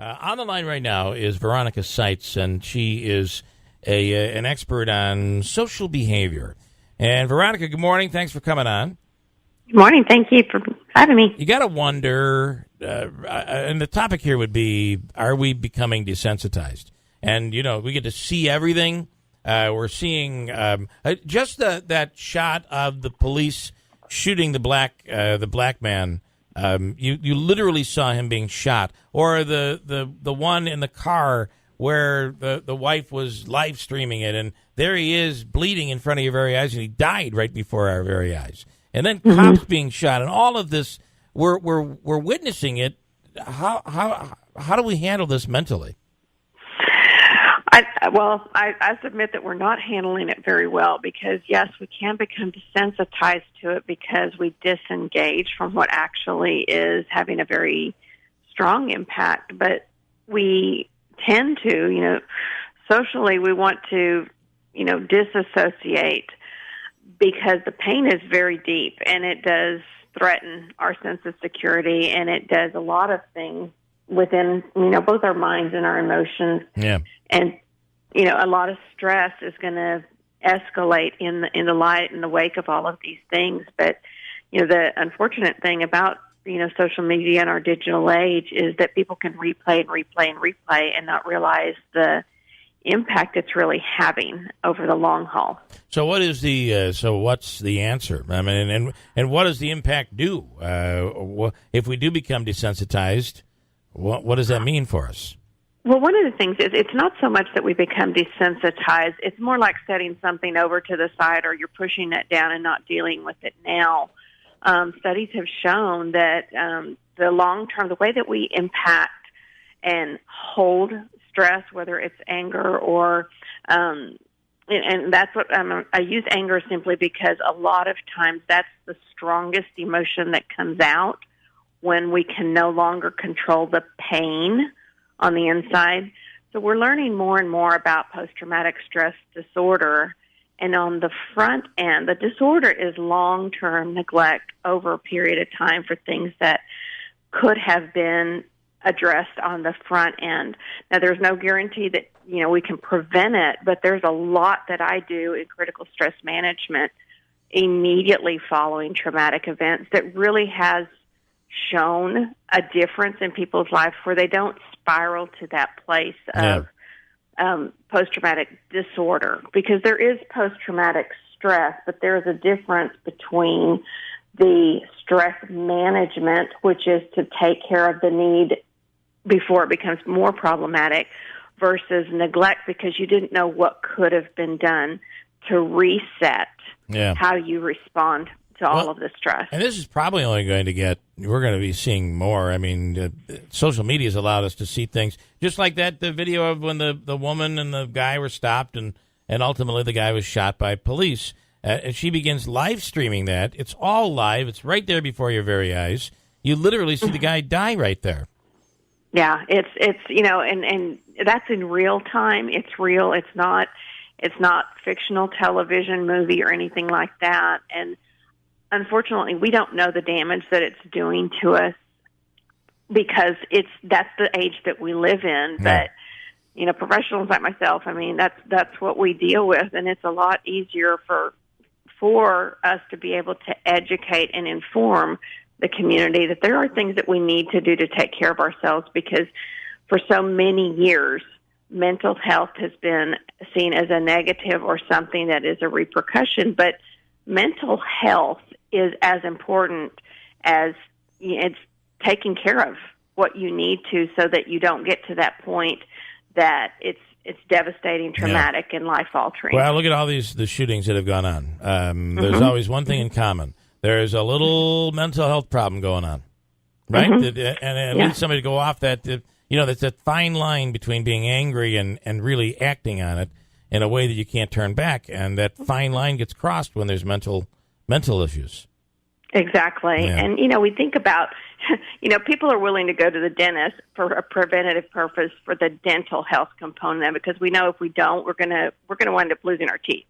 On the line right now is Veronica Sites, and she is an expert on social behavior. And Veronica, good morning. Thanks for coming on. Good morning. Thank you for having me. You got to wonder, and the topic here would be, are we becoming desensitized? And, we get to see everything. We're seeing just that shot of the police shooting the black man. You literally saw him being shot, or the one in the car where the wife was live streaming it, and there he is bleeding in front of your very eyes, and he died right before our very eyes. And then cops being shot, and all of this, we're witnessing it. How do we handle this mentally? I submit that we're not handling it very well because, yes, we can become desensitized to it because we disengage from what actually is having a very strong impact. But we tend to, socially we want to, disassociate because the pain is very deep and it does threaten our sense of security, and it does a lot of things within, both our minds and our emotions. Yeah. And a lot of stress is going to escalate in the light and the wake of all of these things. But, the unfortunate thing about, social media and our digital age is that people can replay and not realize the impact it's really having over the long haul. So what is what's the answer? I mean, and what does the impact do? If we do become desensitized, what does that mean for us? Well, one of the things is it's not so much that we become desensitized. It's more like setting something over to the side, or you're pushing it down and not dealing with it now. Studies have shown that the long-term, the way that we impact and hold stress, whether it's anger or, and that's what I use anger simply because a lot of times that's the strongest emotion that comes out when we can no longer control the pain on the inside. So we're learning more and more about post-traumatic stress disorder. And on the front end, the disorder is long-term neglect over a period of time for things that could have been addressed on the front end. Now, there's no guarantee that, we can prevent it, but there's a lot that I do in critical stress management immediately following traumatic events that really has shown a difference in people's lives where they don't spiral to that place of post-traumatic disorder, because there is post-traumatic stress, but there's a difference between the stress management, which is to take care of the need before it becomes more problematic, versus neglect because you didn't know what could have been done to reset how you respond to all of the stress. And this is probably only going to we're going to be seeing more. I mean, social media has allowed us to see things just like that, the video of when the woman and the guy were stopped and ultimately the guy was shot by police. And she begins live streaming that. It's all live. It's right there before your very eyes. You literally see the guy die right there. Yeah, it's and that's in real time. It's real. It's not fictional television, movie, or anything like that. And unfortunately, we don't know the damage that it's doing to us because that's the age that we live in. Yeah. But professionals like myself, I mean, that's what we deal with, and it's a lot easier for us to be able to educate and inform the community that there are things that we need to do to take care of ourselves, because for so many years, mental health has been seen as a negative or something that is a repercussion, but mental health is as important as it's taking care of what you need to, so that you don't get to that point that it's devastating, traumatic, and life-altering. Well, look at all the shootings that have gone on. There's always one thing in common. There's a little mental health problem going on, right? And at least somebody to go off that, that's that fine line between being angry and really acting on it in a way that you can't turn back. And that fine line gets crossed when there's mental issues. Exactly. Yeah. And, we think about, people are willing to go to the dentist for a preventative purpose for the dental health component of it, because we know if we don't, we're going to wind up losing our teeth.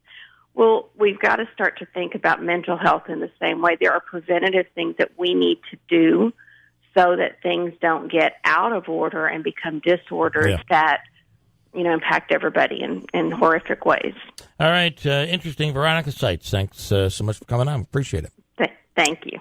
Well, we've got to start to think about mental health in the same way. There are preventative things that we need to do so that things don't get out of order and become disorders that, impact everybody in horrific ways. All right. Interesting. Veronica Sites, thanks so much for coming on. Appreciate it. Thank you.